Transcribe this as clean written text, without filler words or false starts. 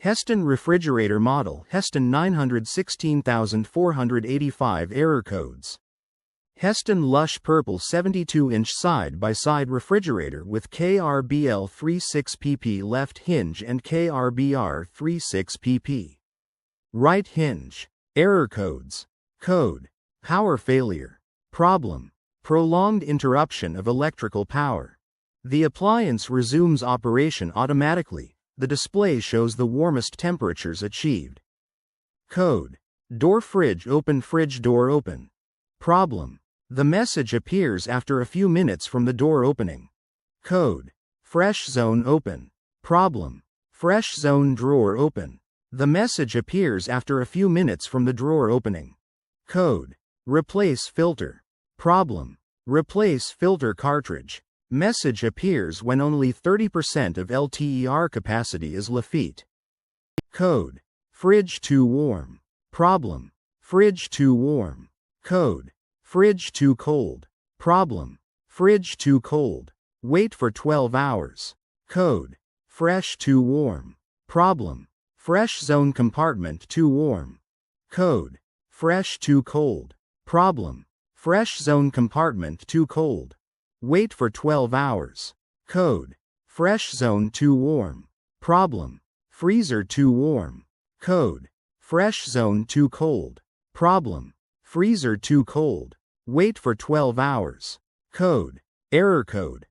Hestan refrigerator model Hestan 916485 error codes. Hestan Lush Purple 72-inch side-by-side refrigerator with KRBL 36pp left hinge and KRBR 36pp right hinge. Error codes. Code: power failure. Problem: prolonged interruption of electrical power. The appliance resumes operation automatically. The display shows the warmest temperatures achieved. Code: door fridge door open. Problem: the message appears after a few minutes from the door opening. Code: fresh zone open. Problem: fresh zone drawer open. The message appears after a few minutes from the drawer opening. Code: replace filter. Problem: replace filter cartridge. Message appears when only 30% of LTER capacity is left. Code: fridge too warm. Problem: fridge too warm. Code: fridge too cold. Problem: fridge too cold. Wait for 12 hours. Code: fresh too warm. Problem: fresh zone compartment too warm. Code: fresh too cold. Problem: fresh zone compartment too cold. Wait for 12 hours. Code: fresh zone too warm. Problem: freezer too warm. Code: fresh zone too cold. Problem: freezer too cold. Wait for 12 hours. Code: error code.